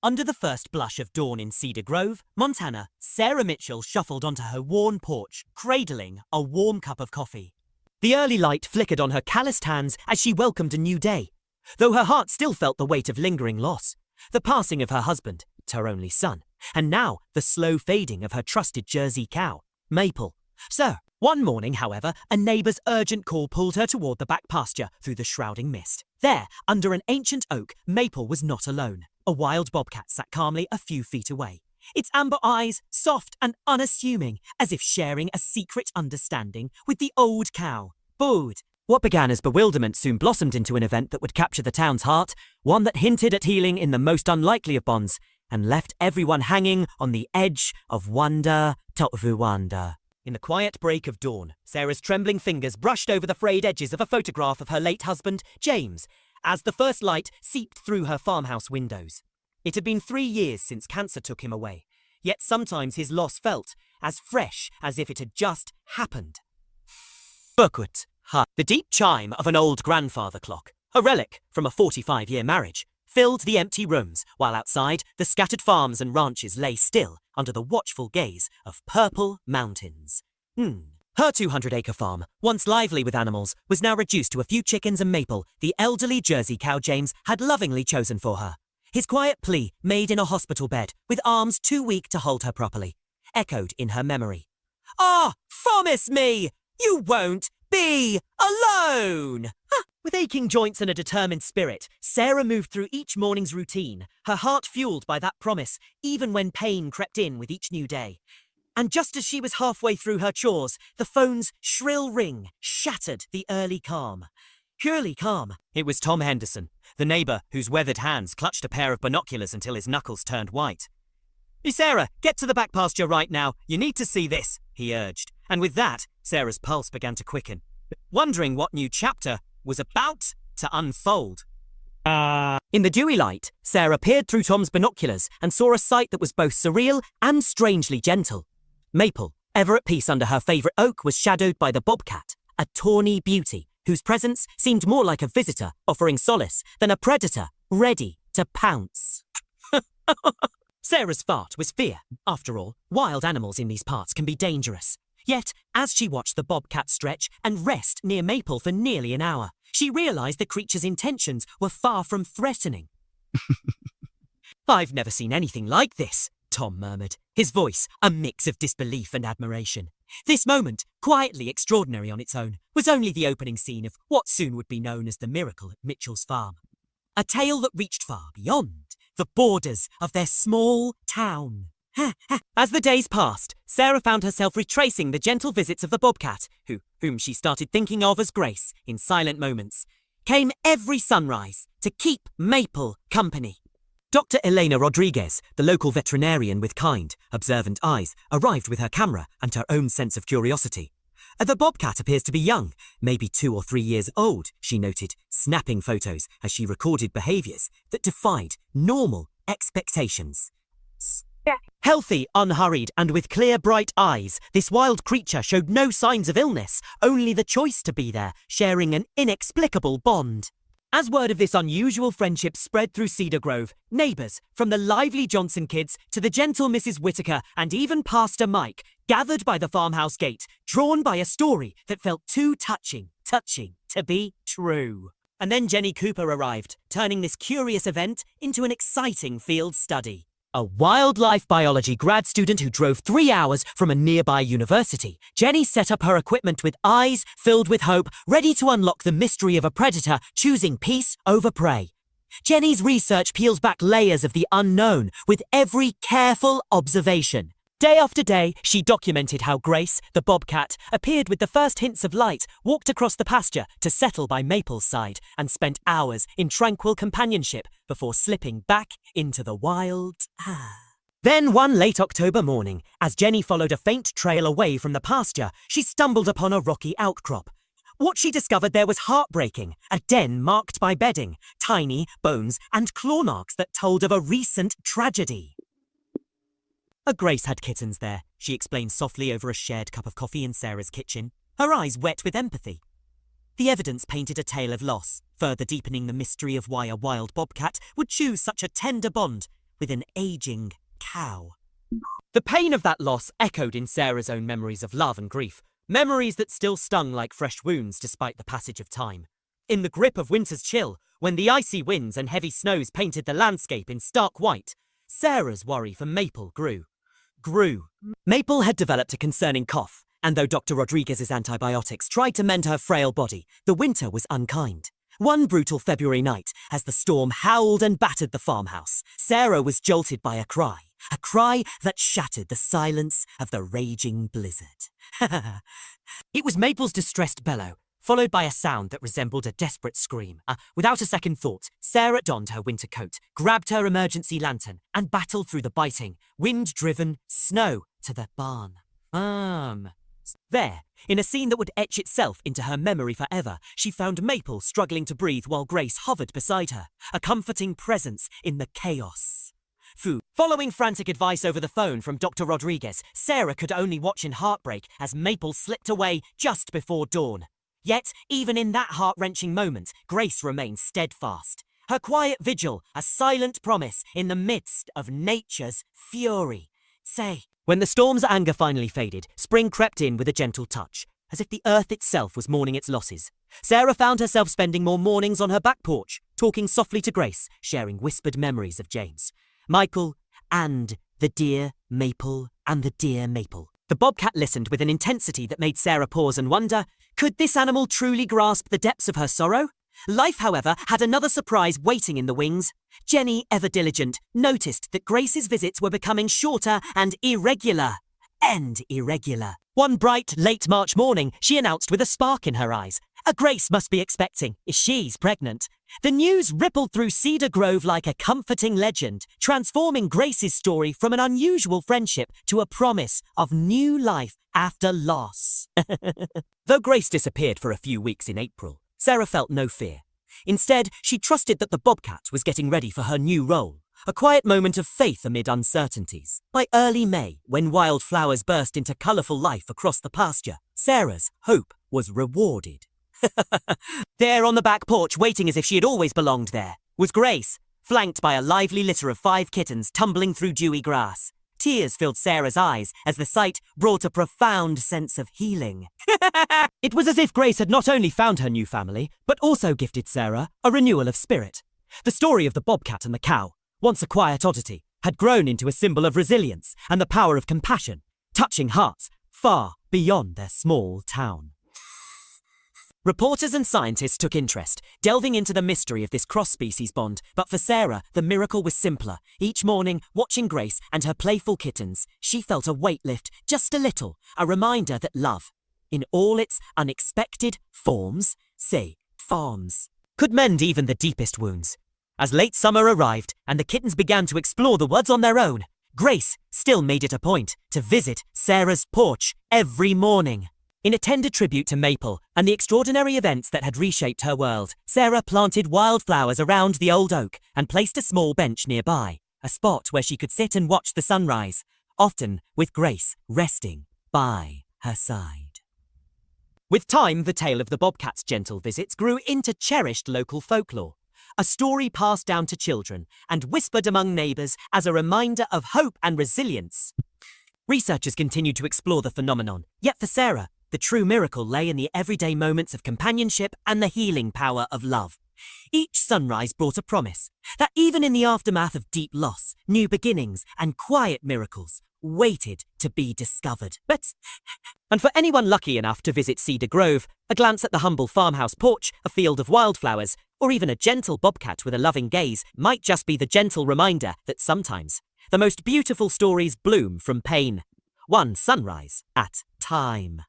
Under the first blush of dawn in Cedar Grove, Montana, Sarah Mitchell shuffled onto her worn porch, cradling a warm cup of coffee. The early light flickered on her calloused hands as she welcomed a new day, though her heart still felt the weight of lingering loss. The passing of her husband, her only son, and now the slow fading of her trusted Jersey cow, Maple. One morning, however, a neighbour's urgent call pulled her toward the back pasture through the shrouding mist. There, under an ancient oak, Maple was not alone. A wild bobcat sat calmly a few feet away, its amber eyes soft and unassuming, as if sharing a secret understanding with the old cow, Bode. What began as bewilderment soon blossomed into an event that would capture the town's heart, one that hinted at healing in the most unlikely of bonds, and left everyone hanging on the edge of wonder to wonder. In the quiet break of dawn, Sarah's trembling fingers brushed over the frayed edges of a photograph of her late husband, James, as the first light seeped through her farmhouse windows. It had been 3 years since cancer took him away, yet sometimes his loss felt as fresh as if it had just happened. Burkut, the deep chime of an old grandfather clock, a relic from a 45-year marriage, filled the empty rooms, while outside the scattered farms and ranches lay still under the watchful gaze of purple mountains. Her 200-acre farm, once lively with animals, was now reduced to a few chickens and Maple, the elderly Jersey cow James had lovingly chosen for her. His quiet plea, made in a hospital bed, with arms too weak to hold her properly, echoed in her memory. "Ah, promise me, you won't be alone!" With aching joints and a determined spirit, Sarah moved through each morning's routine, her heart fueled by that promise, even when pain crept in with each new day. And just as she was halfway through her chores, the phone's shrill ring shattered the early calm. Purely calm. It was Tom Henderson, the neighbour whose weathered hands clutched a pair of binoculars until his knuckles turned white. "Hey, Sarah, get to the back pasture right now. You need to see this," he urged. And with that, Sarah's pulse began to quicken, wondering what new chapter was about to unfold. In the dewy light, Sarah peered through Tom's binoculars and saw a sight that was both surreal and strangely gentle. Maple, ever at peace under her favourite oak, was shadowed by the bobcat, a tawny beauty whose presence seemed more like a visitor offering solace than a predator ready to pounce. Sarah's fart was fear. After all, wild animals in these parts can be dangerous. Yet, as she watched the bobcat stretch and rest near Maple for nearly an hour, she realised the creature's intentions were far from threatening. "I've never seen anything like this," Tom murmured, his voice a mix of disbelief and admiration. This moment, quietly extraordinary on its own, was only the opening scene of what soon would be known as the miracle at Mitchell's farm. A tale that reached far beyond the borders of their small town. As the days passed, Sarah found herself retracing the gentle visits of the bobcat, whom she started thinking of as Grace in silent moments, came every sunrise to keep Maple company. Dr. Elena Rodriguez, the local veterinarian with kind, observant eyes, arrived with her camera and her own sense of curiosity. The bobcat appears to be young, maybe 2 or 3 years old, she noted, snapping photos as she recorded behaviours that defied normal expectations. Healthy, unhurried, and with clear, bright eyes, this wild creature showed no signs of illness, only the choice to be there, sharing an inexplicable bond. As word of this unusual friendship spread through Cedar Grove, neighbours, from the lively Johnson kids to the gentle Mrs. Whitaker and even Pastor Mike, gathered by the farmhouse gate, drawn by a story that felt too touching to be true. And then Jenny Cooper arrived, turning this curious event into an exciting field study. A wildlife biology grad student who drove 3 hours from a nearby university, Jenny set up her equipment with eyes filled with hope, ready to unlock the mystery of a predator choosing peace over prey. Jenny's research peels back layers of the unknown with every careful observation. Day after day, she documented how Grace, the bobcat, appeared with the first hints of light, walked across the pasture to settle by Maple's side, and spent hours in tranquil companionship before slipping back into the wild. Then one late October morning, as Jenny followed a faint trail away from the pasture, she stumbled upon a rocky outcrop. What she discovered there was heartbreaking, a den marked by bedding, tiny bones and claw marks that told of a recent tragedy. Grace had kittens there, she explained softly over a shared cup of coffee in Sarah's kitchen, her eyes wet with empathy. The evidence painted a tale of loss, further deepening the mystery of why a wild bobcat would choose such a tender bond with an aging cow. The pain of that loss echoed in Sarah's own memories of love and grief, memories that still stung like fresh wounds despite the passage of time. In the grip of winter's chill, when the icy winds and heavy snows painted the landscape in stark white, Sarah's worry for Maple grew. Maple had developed a concerning cough, and though Dr. Rodriguez's antibiotics tried to mend her frail body, the winter was unkind. One brutal February night, as the storm howled and battered the farmhouse, Sarah was jolted by a cry that shattered the silence of the raging blizzard. It was Maple's distressed bellow, followed by a sound that resembled a desperate scream. Without a second thought, Sarah donned her winter coat, grabbed her emergency lantern, and battled through the biting, wind-driven snow to the barn. There, in a scene that would etch itself into her memory forever, she found Maple struggling to breathe while Grace hovered beside her, a comforting presence in the chaos. Following frantic advice over the phone from Dr. Rodriguez, Sarah could only watch in heartbreak as Maple slipped away just before dawn. Yet, even in that heart-wrenching moment, Grace remained steadfast. Her quiet vigil, a silent promise in the midst of nature's fury. When the storm's anger finally faded, spring crept in with a gentle touch, as if the earth itself was mourning its losses. Sarah found herself spending more mornings on her back porch, talking softly to Grace, sharing whispered memories of James, Michael, and the dear Maple and the dear Maple. The bobcat listened with an intensity that made Sarah pause and wonder, could this animal truly grasp the depths of her sorrow? Life, however, had another surprise waiting in the wings. Jenny, ever diligent, noticed that Grace's visits were becoming shorter and irregular. One bright, late March morning, she announced with a spark in her eyes, "A Grace must be expecting. She's pregnant." The news rippled through Cedar Grove like a comforting legend, transforming Grace's story from an unusual friendship to a promise of new life after loss. Though Grace disappeared for a few weeks in April, Sarah felt no fear. Instead, she trusted that the bobcat was getting ready for her new role, a quiet moment of faith amid uncertainties. By early May, when wildflowers burst into colourful life across the pasture, Sarah's hope was rewarded. There on the back porch, waiting as if she had always belonged there, was Grace, flanked by a lively litter of 5 kittens tumbling through dewy grass. Tears filled Sarah's eyes as the sight brought a profound sense of healing. It was as if Grace had not only found her new family, but also gifted Sarah a renewal of spirit. The story of the bobcat and the cow, once a quiet oddity, had grown into a symbol of resilience and the power of compassion, touching hearts far beyond their small town. Reporters and scientists took interest, delving into the mystery of this cross-species bond, but for Sarah, the miracle was simpler. Each morning, watching Grace and her playful kittens, she felt a weight lift, just a little, a reminder that love, in all its unexpected forms, could mend even the deepest wounds. As late summer arrived and the kittens began to explore the woods on their own, Grace still made it a point to visit Sarah's porch every morning. In a tender tribute to Maple and the extraordinary events that had reshaped her world, Sarah planted wildflowers around the old oak and placed a small bench nearby, a spot where she could sit and watch the sunrise, often with Grace resting by her side. With time, the tale of the bobcat's gentle visits grew into cherished local folklore, a story passed down to children and whispered among neighbours as a reminder of hope and resilience. Researchers continued to explore the phenomenon, yet for Sarah, the true miracle lay in the everyday moments of companionship and the healing power of love. Each sunrise brought a promise that even in the aftermath of deep loss, new beginnings and quiet miracles waited to be discovered. And for anyone lucky enough to visit Cedar Grove, a glance at the humble farmhouse porch, a field of wildflowers, or even a gentle bobcat with a loving gaze might just be the gentle reminder that sometimes the most beautiful stories bloom from pain, one sunrise at a time.